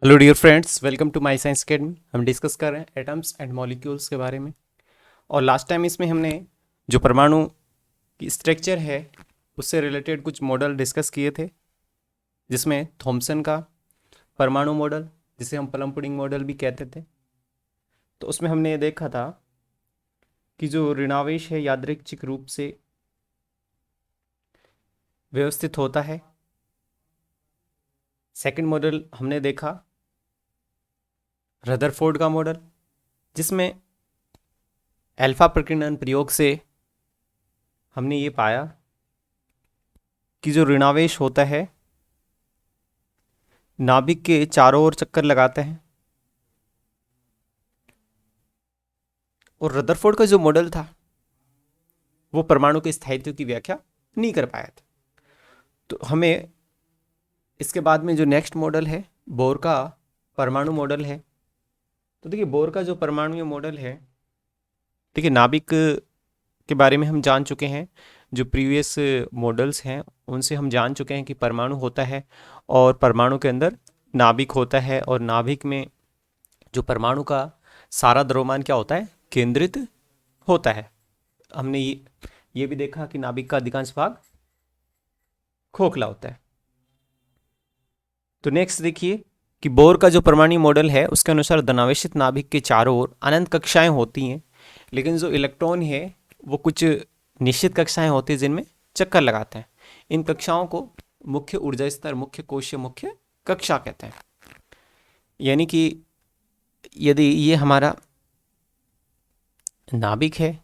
Hello dear friends, welcome to my science academy. हम discuss कर रहे हैं एटम्स एंड मॉलिक्यूल्स के बारे में। और लास्ट टाइम इसमें हमने जो परमाणु की स्ट्रक्चर है उससे रिलेटेड कुछ मॉडल डिस्कस किए थे, जिसमें थॉमसन का परमाणु मॉडल, जिसे हम प्लम पुडिंग मॉडल भी कहते थे। तो उसमें हमने ये देखा था कि जो ऋणावेश है यादृच्छिक रूप से व्यवस्थित होता है। सेकंड मॉडल हमने देखा रदरफोर्ड का मॉडल, जिसमें अल्फा प्रकीर्णन प्रयोग से हमने ये पाया कि जो ऋणावेश होता है नाभिक के चारों ओर चक्कर लगाते हैं। और रदरफोर्ड का जो मॉडल था वो परमाणु के स्थायित्व की व्याख्या नहीं कर पाया था। तो हमें इसके बाद में जो नेक्स्ट मॉडल है बोर का परमाणु मॉडल है। तो देखिए, बोर का जो परमाणु मॉडल है, देखिए नाभिक के बारे में हम जान चुके हैं। जो प्रीवियस मॉडल्स हैं उनसे हम जान चुके हैं कि परमाणु होता है और परमाणु के अंदर नाभिक होता है, और नाभिक में जो परमाणु का सारा द्रव्यमान क्या होता है, केंद्रित होता है। हमने ये भी देखा कि नाभिक का अधिकांश भाग खोखला होता है। तो नेक्स्ट देखिए कि बोर का जो परमाणु मॉडल है उसके अनुसार धनावेशित नाभिक के चारों ओर अनंत कक्षाएं होती हैं, लेकिन जो इलेक्ट्रॉन है वो कुछ निश्चित कक्षाएं होती हैं जिनमें चक्कर लगाते हैं। इन कक्षाओं को मुख्य ऊर्जा स्तर, मुख्य कोशीय, मुख्य कक्षा कहते हैं। यानी कि यदि ये हमारा नाभिक है,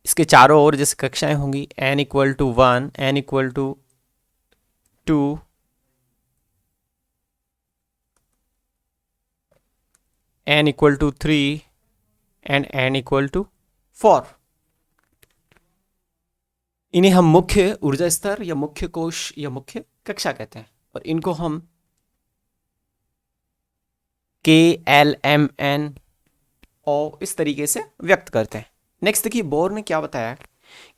इसके चारों ओर जैसे कक्षाएं होंगी n=1, n=2, n=3 and n=4। इन्हें हम मुख्य ऊर्जा स्तर या मुख्य कोश या मुख्य कक्षा कहते हैं, और इनको हम K, L, M, N, O इस तरीके से व्यक्त करते हैं। नेक्स्ट देखिए, बोर ने क्या बताया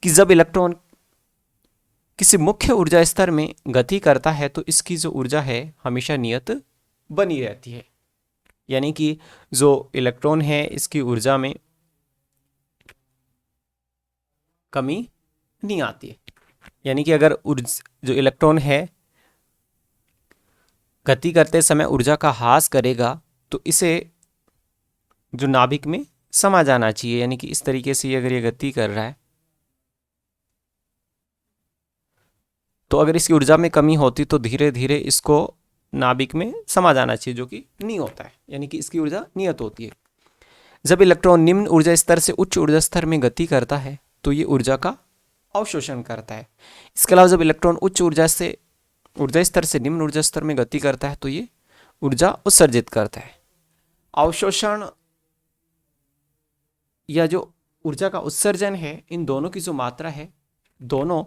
कि जब इलेक्ट्रॉन किसी मुख्य ऊर्जा स्तर में गति करता है तो इसकी जो ऊर्जा है हमेशा नियत बनी रहती है। यानी कि जो इलेक्ट्रॉन है इसकी ऊर्जा में कमी नहीं आती है। यानी कि अगर जो इलेक्ट्रॉन है गति करते समय ऊर्जा का ह्रास करेगा तो इसे जो नाभिक में समा जाना चाहिए। यानी कि इस तरीके से अगर ये गति कर रहा है तो अगर इसकी ऊर्जा में कमी होती तो धीरे धीरे इसको नाभिक में समा जाना चाहिए, जो कि नहीं होता है। यानी कि इसकी ऊर्जा नियत होती है। जब इलेक्ट्रॉन निम्न ऊर्जा स्तर से उच्च ऊर्जा स्तर में गति करता है तो ये ऊर्जा का अवशोषण करता है। इसके अलावा जब इलेक्ट्रॉन उच्च ऊर्जा स्तर से निम्न ऊर्जा स्तर में गति करता है तो ये ऊर्जा उत्सर्जित करता है। अवशोषण या जो ऊर्जा का उत्सर्जन है, इन दोनों की जो मात्रा है दोनों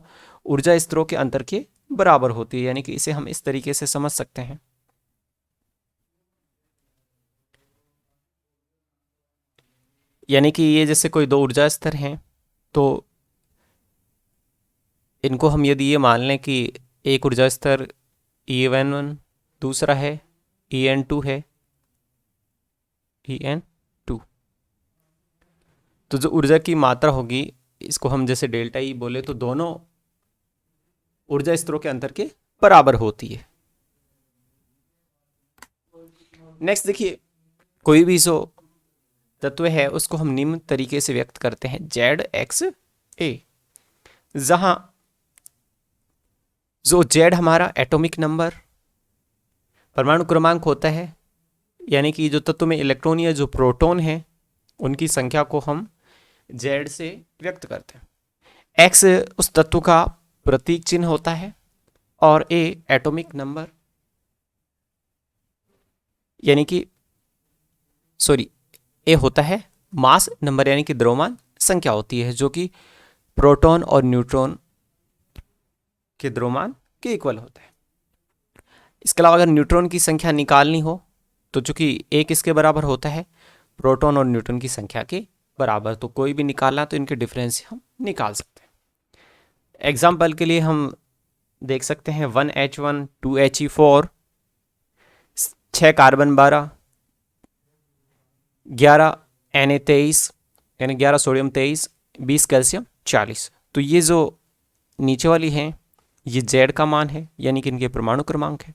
ऊर्जा स्तरों के अंतर के बराबर होती है। यानी कि इसे हम इस तरीके से समझ सकते हैं। यानी कि ये जैसे कोई दो ऊर्जा स्तर हैं, तो इनको हम यदि ये मान लें कि एक ऊर्जा स्तर En1, दूसरा है En2 है, En2, तो जो ऊर्जा की मात्रा होगी इसको हम जैसे डेल्टा ई बोले तो दोनों ऊर्जा स्तरों के अंतर के बराबर होती है। नेक्स्ट देखिए, कोई भी जो तत्व है उसको हम निम्न तरीके से व्यक्त करते हैं ZXA, जहां जो Z हमारा एटॉमिक नंबर, परमाणु क्रमांक होता है। यानी कि जो तत्व में इलेक्ट्रॉन या जो प्रोटॉन है उनकी संख्या को हम Z से व्यक्त करते हैं। X उस तत्व का प्रतीक चिन्ह होता है और A एटॉमिक नंबर, यानी कि A होता है मास नंबर, यानी कि द्रव्यमान संख्या होती है, जो कि प्रोटॉन और न्यूट्रॉन के द्रव्यमान के इक्वल होता है। इसके अलावा अगर न्यूट्रॉन की संख्या निकालनी हो तो चूंकि A किसके बराबर होता है, प्रोटॉन और न्यूट्रॉन की संख्या के बराबर, तो कोई भी निकालना तो इनके डिफरेंस से हम निकाल सकते हैं। एग्जाम्पल के लिए हम देख सकते हैं 1H1 2He4, 6 कार्बन 12, 11 Na23 यानी 11 सोडियम 23, 20 कैल्शियम 40। तो ये जो नीचे वाली हैं ये जेड का मान है यानी कि इनके परमाणु क्रमांक है,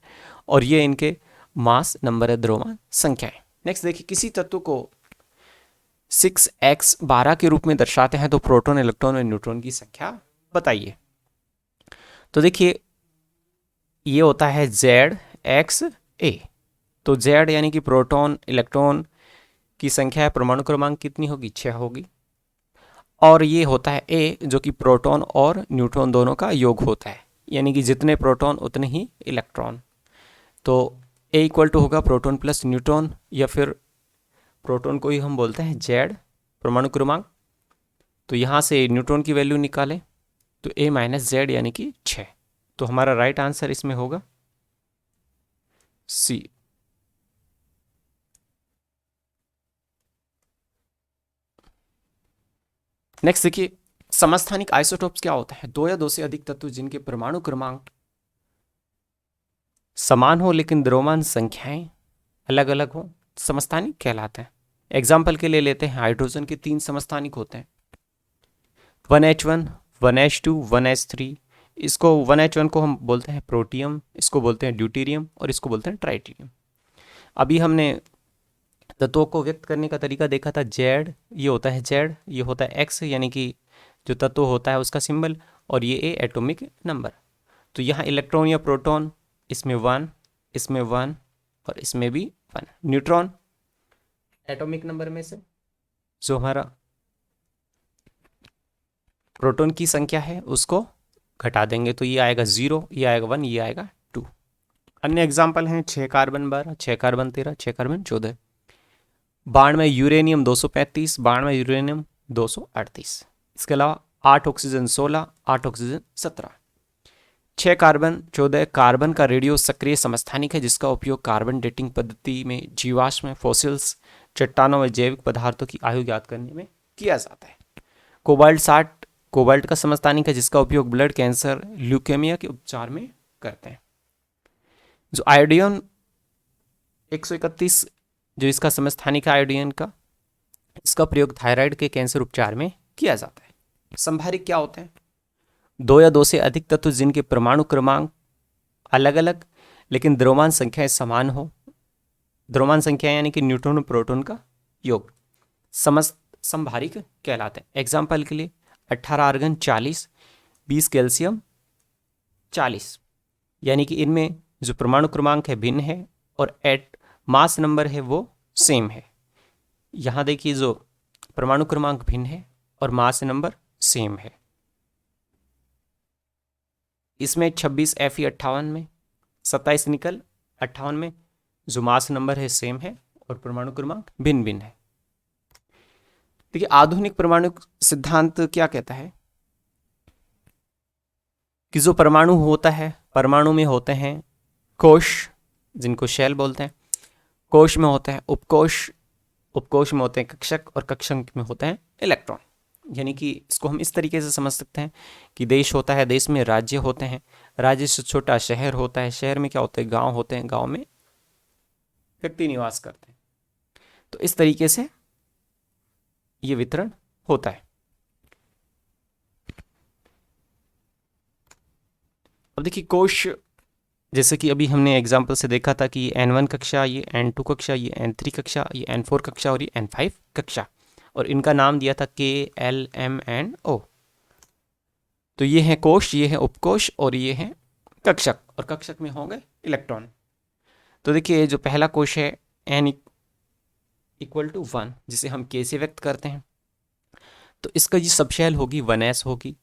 और ये इनके मास नंबर है, द्रव्यमान संख्या है। नेक्स्ट देखिए, किसी तत्व को 6x12 के रूप में दर्शाते हैं तो प्रोटॉन, इलेक्ट्रॉन और न्यूट्रॉन की संख्या बताइए। तो देखिए ये होता है ZXA। तो Z यानी कि प्रोटॉन, इलेक्ट्रॉन की संख्या है, परमाणु क्रमांक कितनी होगी, 6 होगी। और ये होता है A जो कि प्रोटॉन और न्यूट्रॉन दोनों का योग होता है, यानी कि जितने प्रोटॉन उतने ही इलेक्ट्रॉन। तो A इक्वल टू होगा प्रोटॉन प्लस न्यूट्रॉन, या फिर प्रोटॉन को ही हम बोलते हैं Z परमाणु क्रमांक। तो यहाँ से न्यूट्रॉन की वैल्यू निकालें तो A माइनस Z यानी कि 6। तो हमारा राइट आंसर इसमें होगा C। नेक्स्ट देखिए, समस्थानिक आइसोटोप्स क्या होता है, दो या दो से अधिक तत्व जिनके परमाणु क्रमांक समान हो लेकिन द्रव्यमान संख्याएं अलग अलग हो, समस्थानिक कहलाते हैं। एग्जाम्पल के लिए लेते हैं, हाइड्रोजन के 3 समस्थानिक होते हैं, 1H1, 1H2, 1H3। इसको 1H1 को हम बोलते हैं प्रोटियम, इसको बोलते हैं ड्यूटेरियम और इसको बोलते हैं ट्राइटियम। अभी हमने तत्वों को व्यक्त करने का तरीका देखा था, जेड ये होता है जेड, ये होता है एक्स यानी कि जो तत्व होता है उसका सिंबल, और ये ए एटॉमिक नंबर। तो यहाँ इलेक्ट्रॉन या प्रोटॉन, इसमें 1, इसमें 1 और इसमें भी 1। न्यूट्रॉन एटॉमिक नंबर में से जो हमारा प्रोटॉन की संख्या है उसको घटा देंगे तो ये आएगा 0, ये आएगा 1, ये आएगा 2। अन्य एग्जाम्पल हैं 6 carbon 12, 6 carbon 13, 6 carbon 14। 92 uranium 235, 92 uranium 238। इसके अलावा 8 ऑक्सीजन 16, 8 ऑक्सीजन 17। 6 कार्बन 14 कार्बन का रेडियो सक्रिय समस्थानिक है जिसका उपयोग कार्बन डेटिंग पद्धति में जीवाश्म, फॉसिल्स, चट्टानों व जैविक पदार्थों की आयु ज्ञात करने में किया जाता है। कोबाल्ट 60 कोबाल्ट का समस्थानिक है जिसका उपयोग ब्लड कैंसर, ल्यूकेमिया के उपचार में करते हैं। जो आयोडीन 131 जो इसका समस्थानिक है आयोडीन का, इसका प्रयोग थायराइड के कैंसर उपचार में किया जाता है। संभारिक क्या होते हैं, दो या दो से अधिक तत्व जिनके परमाणु क्रमांक अलग अलग लेकिन द्रव्यमान संख्याएं समान हो। द्रव्यमान संख्या यानी कि न्यूट्रॉन और प्रोटॉन का योग संभारिक कहलाते हैं। एग्जाम्पल के लिए 18 आर्गन 40, 20 कैल्शियम 40, यानी कि इनमें जो परमाणु क्रमांक है भिन्न है और एट मास नंबर है वो सेम है। यहाँ देखिए जो परमाणु क्रमांक भिन्न है और मास नंबर सेम है। इसमें 26 Fe58 में, 27 निकल 58 में जो मास नंबर है सेम है और परमाणु क्रमांक भिन्न भिन्न है। देखिए आधुनिक परमाणु सिद्धांत क्या कहता है कि जो परमाणु होता है, परमाणु में होते हैं कोश जिनको शेल बोलते हैं, कोश में होते हैं उपकोश, उपकोश में होते हैं कक्षक और कक्षक में होते हैं इलेक्ट्रॉन। यानी कि इसको हम इस तरीके से समझ सकते हैं कि देश होता है, देश में राज्य होते हैं, राज्य से छोटा शहर होता है, शहर में क्या होते हैं गांव होते हैं, गांव में व्यक्ति निवास करते हैं। तो इस तरीके से ये वितरण होता है। अब देखिए कोश, जैसे कि अभी हमने एग्जाम्पल से देखा था कि ये N1 कक्षा, ये N2 कक्षा, ये N3 कक्षा, ये N4 कक्षा और ये N5 कक्षा, और इनका नाम दिया था K, L, M and O। तो ये है कोश, ये है उपकोश और ये है कक्षक, और कक्षक में होंगे इलेक्ट्रॉन। तो देखिए जो पहला कोश है N इक्वल टू 1 जिसे हम K से व्यक्त करते हैं, तो इसका ये सबशेल होगी 1s होगी।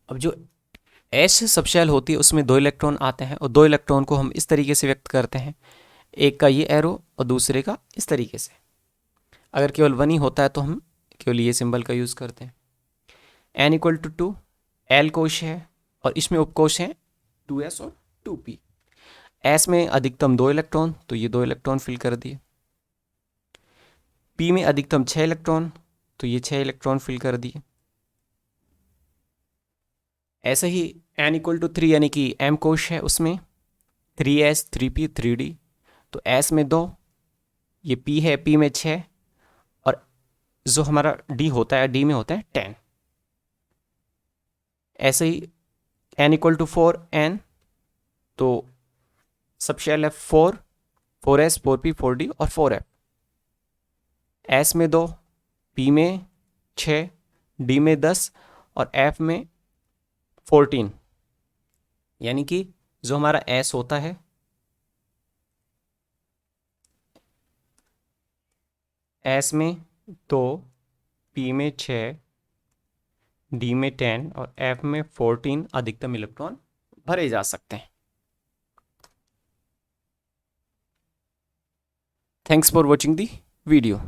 अब जो एस सबशेल होती है उसमें 2 इलेक्ट्रॉन आते हैं और 2 इलेक्ट्रॉन को हम इस तरीके से व्यक्त करते हैं, एक का ये एरो और दूसरे का इस तरीके से। अगर केवल 1 ही होता है तो हम केवल ये सिंबल का यूज़ करते हैं। N इक्वल टू 2 L कोश है और इसमें उपकोश हैं 2s और 2p। S में अधिकतम 2 इलेक्ट्रॉन तो ये 2 इलेक्ट्रॉन फिल कर दिए। P में अधिकतम 6 इलेक्ट्रॉन तो ये 6 इलेक्ट्रॉन फिल कर दिए। ऐसे ही N इक्वल टू 3 यानी कि M कोश है, उसमें 3s 3p 3d, तो s में 2, ये p है, p में 6, और जो हमारा d होता है, d में होता है 10। ऐसे ही n इक्वल टू 4 n, तो सब शेल है 4, 4s 4p 4d और 4f। s में 2, p में 6, d में 10 और f में 14। यानी कि जो हमारा s होता है, s में 2, p में 6, d में 10 और f में 14 अधिकतम इलेक्ट्रॉन भरे जा सकते हैं। Thanks for watching the video.